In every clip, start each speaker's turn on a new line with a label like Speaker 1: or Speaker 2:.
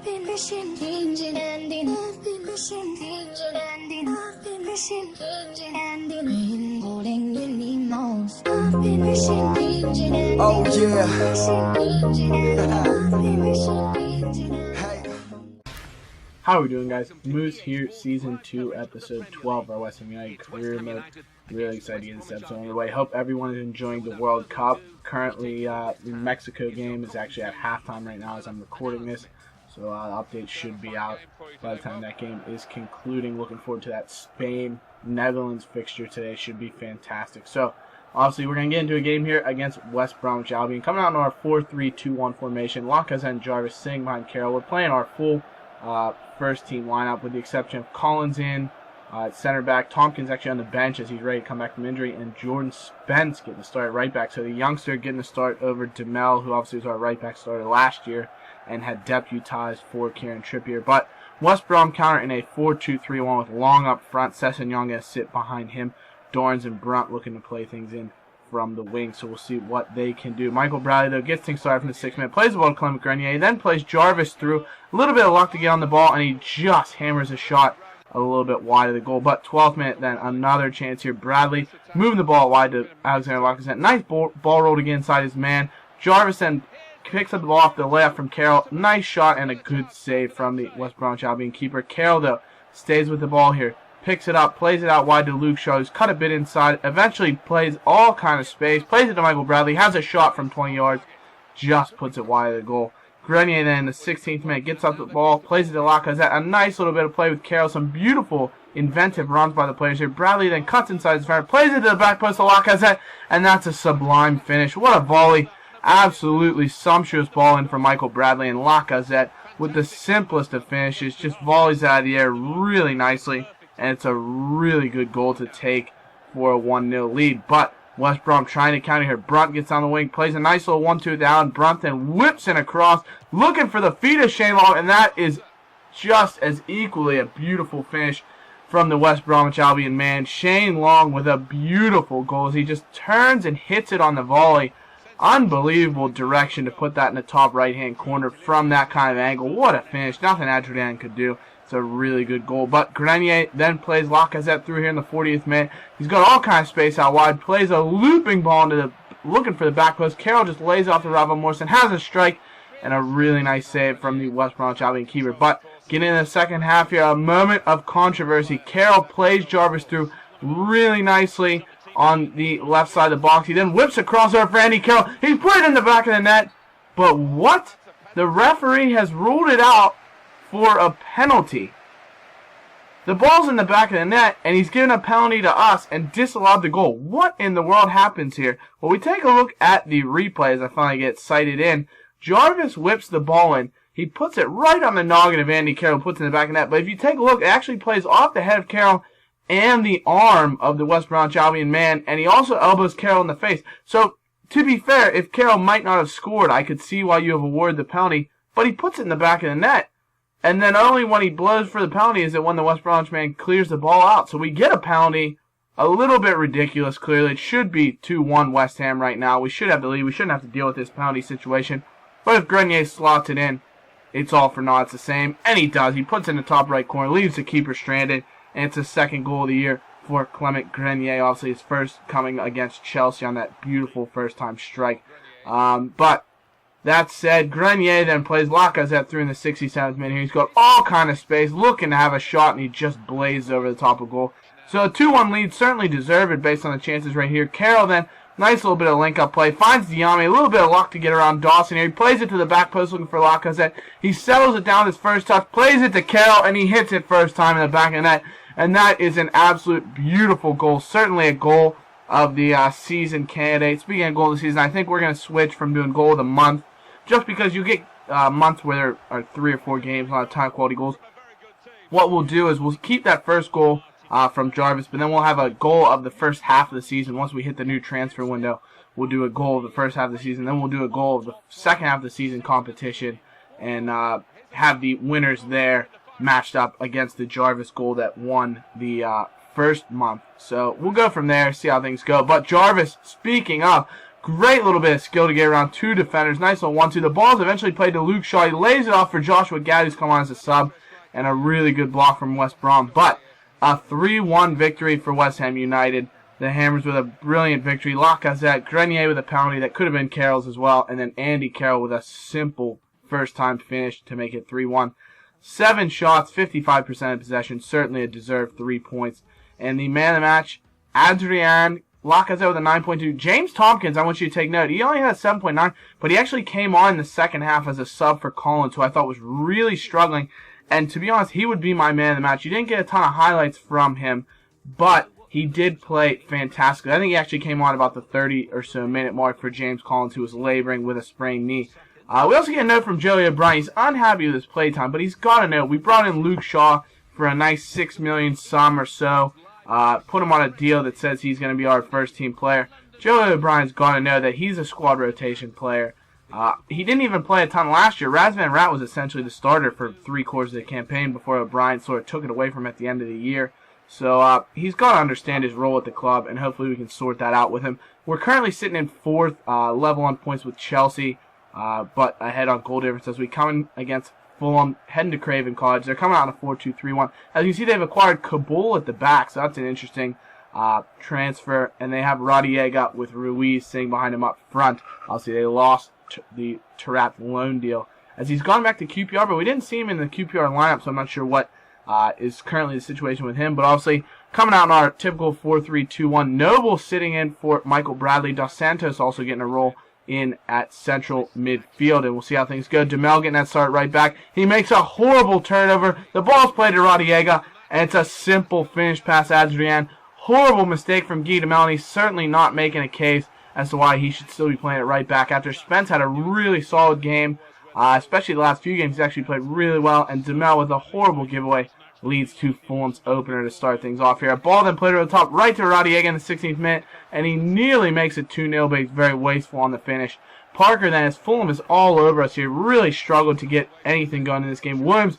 Speaker 1: Oh yeah.
Speaker 2: How are we doing, guys? Moose here, Season 2, Episode 12 of our West Ham United career mode. Really excited to get this episode on the way. Hope everyone is enjoying the World Cup. Currently, the Mexico game is actually at halftime right now as I'm recording this. So updates should be out by the time that game is concluding. Looking forward to that Spain-Netherlands fixture today. Should be fantastic. So, obviously, we're going to get into a game here against West Bromwich Albion. Coming out in our 4-3-2-1 formation. Lacazette and Jarvis sitting behind Carroll. We're playing our full first team lineup with the exception of Collins in at center back. Tompkins actually on the bench as he's ready to come back from injury. And Jordan Spence getting the start at right back. So the youngster getting the start over Demel, who obviously was our right back starter last year and had deputized for Kieran Trippier. But West Brom counter in a 4-2-3-1 with Long up front. Sessegnon going to sit behind him. Dorrans and Brunt looking to play things in from the wing, so we'll see what they can do. Michael Bradley, though, gets things started from the 6th minute, plays the ball to Clement Grenier, then plays Jarvis through. A little bit of luck to get on the ball, and he just hammers a shot a little bit wide of the goal. But 12th minute, then another chance here. Bradley moving the ball wide to Alexander Lacazette. Nice ball roll to get inside his man. Jarvis then picks up the ball off the layup from Carroll. Nice shot and a good save from the West Bromwich Albion keeper. Carroll, though, stays with the ball here. Picks it up, plays it out wide to Luke Shaw, who's cut a bit inside, eventually plays all kind of space, plays it to Michael Bradley, has a shot from 20 yards, just puts it wide of the goal. Grenier then in the 16th minute gets up the ball, plays it to Lacazette, a nice little bit of play with Carroll, some beautiful, inventive runs by the players here. Bradley then cuts inside his defender, plays it to the back post to Lacazette, and that's a sublime finish. What a volley. Absolutely sumptuous ball in from Michael Bradley, and Lacazette with the simplest of finishes, just volleys out of the air really nicely. And it's a really good goal to take for a 1-0 lead. But West Brom trying to counter here. Brunt gets on the wing, plays a nice little 1-2 down. Brunt then whips in across, looking for the feet of Shane Long, and that is just as equally a beautiful finish from the West Bromwich Albion man. Shane Long with a beautiful goal as he just turns and hits it on the volley. Unbelievable direction to put that in the top right-hand corner from that kind of angle. What a finish. Nothing Adrian could do. It's a really good goal. But Grenier then plays Lacazette through here in the 40th minute. He's got all kinds of space out wide. Plays a looping ball into the looking for the back post. Carroll just lays off the Ravel Morrison. Has a strike and a really nice save from the West Bromwich Albion keeper. But getting in the second half here, a moment of controversy. Carroll plays Jarvis through really nicely on the left side of the box. He then whips across over for Andy Carroll. He's put it in the back of the net. But what? The referee has ruled it out for a penalty. The ball's in the back of the net, and he's given a penalty to us and disallowed the goal. What in the world happens here? Well, we take a look at the replay as I finally get sighted in. Jarvis whips the ball in. He puts it right on the noggin of Andy Carroll, puts it in the back of the net. But if you take a look, it actually plays off the head of Carroll and the arm of the West Bromwich Albion man, and he also elbows Carroll in the face. So, to be fair, if Carroll might not have scored, I could see why you have awarded the penalty, but he puts it in the back of the net. And then only when he blows for the penalty is it when the West Bromwich man clears the ball out. So we get a penalty. A little bit ridiculous, clearly. It should be 2-1 West Ham right now. We should have the lead. We shouldn't have to deal with this penalty situation. But if Grenier slots it in, it's all for naught. It's the same. And he does. He puts it in the top right corner, leaves the keeper stranded. And it's his second goal of the year for Clement Grenier. Obviously his first coming against Chelsea on that beautiful first-time strike. But that said, Grenier then plays Lacazette through in the 67th minute. He's got all kind of space, looking to have a shot, and he just blazes over the top of goal. So a 2-1 lead, certainly deserved based on the chances right here. Carroll then, nice little bit of link-up play, finds Diame, a little bit of luck to get around Dawson here. He plays it to the back post looking for Lacazette. He settles it down his first touch, plays it to Carroll, and he hits it first time in the back of the net. And that is an absolute beautiful goal, certainly a goal of the season candidate. Speaking of goal of the season, I think we're going to switch from doing goal of the month, just because you get months where there are 3 or 4 games, a lot of time-quality goals. What we'll do is we'll keep that first goal from Jarvis, but then we'll have a goal of the first half of the season. Once we hit the new transfer window, we'll do a goal of the first half of the season. Then we'll do a goal of the second half of the season competition and have the winners there matched up against the Jarvis goal that won the first month. So we'll go from there, see how things go. But Jarvis, speaking of, Great little bit of skill to get around 2 defenders. Nice little 1-2. The ball's eventually played to Luke Shaw. He lays it off for Joshua Gadd, who's come on as a sub. And a really good block from West Brom. But a 3-1 victory for West Ham United. The Hammers with a brilliant victory. Lacazette, Grenier with a penalty that could have been Carroll's as well. And then Andy Carroll with a simple first-time finish to make it 3-1. 7 shots, 55% of possession. Certainly a deserved 3 points. And the man of the match, Adrian Lacazette with a 9.2. James Tompkins, I want you to take note. He only had a 7.9, but he actually came on in the second half as a sub for Collins, who I thought was really struggling. And to be honest, he would be my man of the match. You didn't get a ton of highlights from him, but he did play fantastically. I think he actually came on about the 30 or so minute mark for James Collins, who was laboring with a sprained knee. We also get a note from Joey O'Brien. He's unhappy with his playtime, but he's got a note. We brought in Luke Shaw for a nice $6 million sum or so. Put him on a deal that says he's going to be our first-team player. Joey O'Brien's got to know that he's a squad rotation player. He didn't even play a ton last year. Razvan Rat was essentially the starter for 3/4 of the campaign before O'Brien sort of took it away from him at the end of the year. So he's got to understand his role at the club, and hopefully we can sort that out with him. We're currently sitting in 4th, level on points with Chelsea, but ahead on goal difference as we come in against Fulham, heading to Craven Cottage. They're coming out in a 4-2-3-1. As you can see, they've acquired Kabul at the back, so that's an interesting transfer. And they have Radiega with Ruiz sitting behind him up front. Obviously, they lost the Tarat loan deal as he's gone back to QPR, but we didn't see him in the QPR lineup, so I'm not sure what is currently the situation with him. But obviously, coming out in our typical 4-3-2-1, Noble sitting in for Michael Bradley. Dos Santos also getting a role in at central midfield, and we'll see how things go. Demel getting that start right back. He makes a horrible turnover. The ball's played to Radiega, and it's a simple finish past Adrian. Horrible mistake from Guy Demel, and he's certainly not making a case as to why he should still be playing it right back after Spence had a really solid game, especially the last few games. He's actually played really well, and Demel with a horrible giveaway leads to Fulham's opener to start things off here. A ball then played over the top right to Radiega in the 16th minute, and he nearly makes it 2-0, but he's very wasteful on the finish. Parker then, as Fulham is all over us here, really struggled to get anything going in this game. Williams,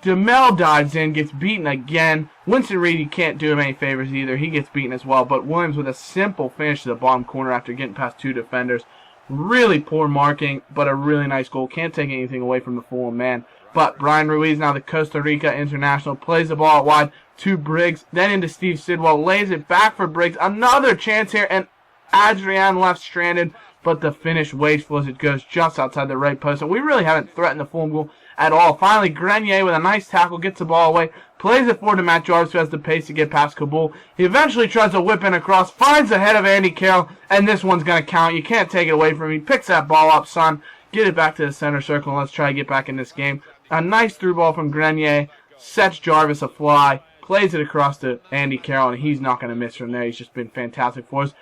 Speaker 2: Demel dives in, gets beaten again. Winston Reed, you can't do him any favors either. He gets beaten as well, but Williams with a simple finish to the bottom corner after getting past 2 defenders. Really poor marking, but a really nice goal. Can't take anything away from the Fulham man. But Brian Ruiz, now the Costa Rica international, plays the ball out wide to Briggs, then into Steve Sidwell, lays it back for Briggs. Another chance here, and Adrian left stranded, but the finish wasteful as it goes just outside the right post. And we really haven't threatened the Fulham goal at all. Finally, Grenier with a nice tackle, gets the ball away, plays it forward to Matt Jarvis, who has the pace to get past Kabul. He eventually tries to whip in across, finds the head of Andy Carroll, and this one's going to count. You can't take it away from him. He picks that ball up, son. Get it back to the center circle, and let's try to get back in this game. A nice through ball from Grenier, sets Jarvis a fly, plays it across to Andy Carroll, and he's not going to miss from there. He's just been fantastic for us.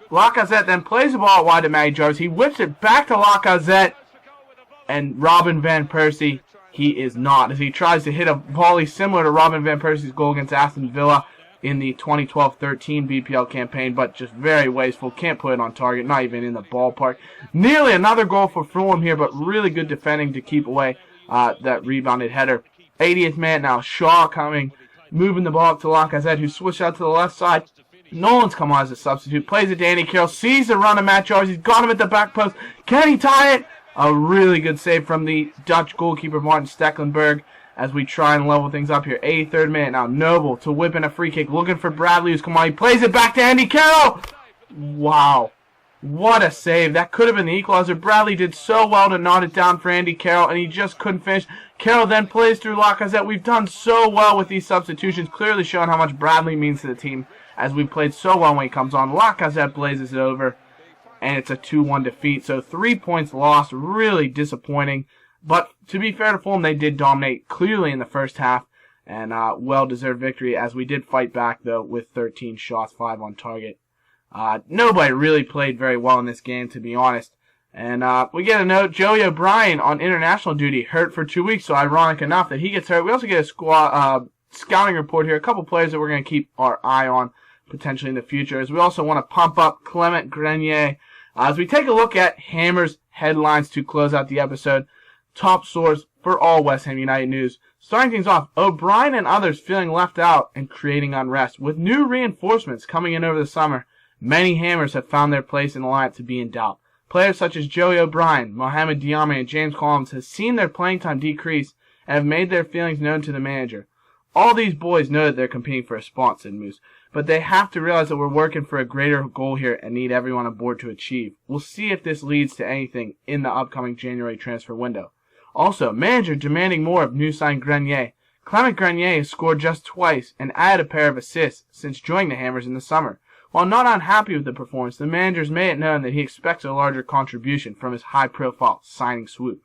Speaker 2: Lacazette then plays the ball out wide to Matty Jarvis. He whips it back to Lacazette, and Robin Van Persie, he is not, as he tries to hit a volley similar to Robin Van Persie's goal against Aston Villa in the 2012-13 BPL campaign, but just very wasteful. Can't put it on target, not even in the ballpark. Nearly another goal for Fulham here, but really good defending to keep away that rebounded header. 80th minute now, Shaw coming, moving the ball up to Lacazette, who switched out to the left side. Nolan's come on as a substitute, plays it to Andy Carroll, sees the run of Matt Jarvis, he's got him at the back post. Can he tie it? A really good save from the Dutch goalkeeper Martin Stecklenburg as we try and level things up here. 83rd minute now, Noble to whip in a free kick, looking for Bradley, who's come on, he plays it back to Andy Carroll! Wow. What a save. That could have been the equalizer. Bradley did so well to knot it down for Andy Carroll, and he just couldn't finish. Carroll then plays through Lacazette. We've done so well with these substitutions, clearly showing how much Bradley means to the team, as we played so well when he comes on. Lacazette blazes it over, and it's a 2-1 defeat. So 3 points lost, really disappointing. But to be fair to Fulham, they did dominate clearly in the first half, and well-deserved victory, as we did fight back, though, with 13 shots, 5 on target. Nobody really played very well in this game, to be honest. And we get a note, Joey O'Brien on international duty, hurt for 2 weeks, so ironic enough that he gets hurt. We also get a scouting report here, a couple players that we're going to keep our eye on potentially in the future, as we also want to pump up Clement Grenier. As we take a look at Hammer's headlines to close out the episode, top source for all West Ham United news. Starting things off, O'Brien and others feeling left out and creating unrest. With new reinforcements coming in over the summer, Many Hammers have found their place in the lineup to be in doubt. Players such as Joey O'Brien, Mohamed Diame, and James Collins have seen their playing time decrease and have made their feelings known to the manager. All these boys know that they're competing for a spot, said Moose, but they have to realize that we're working for a greater goal here and need everyone on board to achieve. We'll see if this leads to anything in the upcoming January transfer window. Also, manager demanding more of new sign Grenier. Clement Grenier has scored just twice and added a pair of assists since joining the Hammers in the summer. While not unhappy with the performance, the manager's made it known that he expects a larger contribution from his high-profile signing swoop.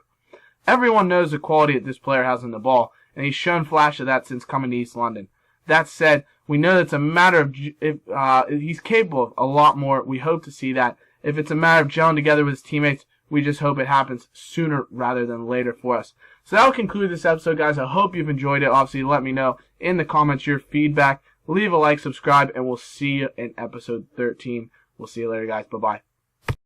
Speaker 2: Everyone knows the quality that this player has on the ball, and he's shown flashes of that since coming to East London. That said, we know that it's a matter of he's capable of a lot more. We hope to see that. If it's a matter of gelling together with his teammates, we just hope it happens sooner rather than later for us. So that'll conclude this episode, guys. I hope you've enjoyed it. Obviously, let me know in the comments your feedback. Leave a like, subscribe, and we'll see you in episode 13. We'll see you later, guys. Bye-bye.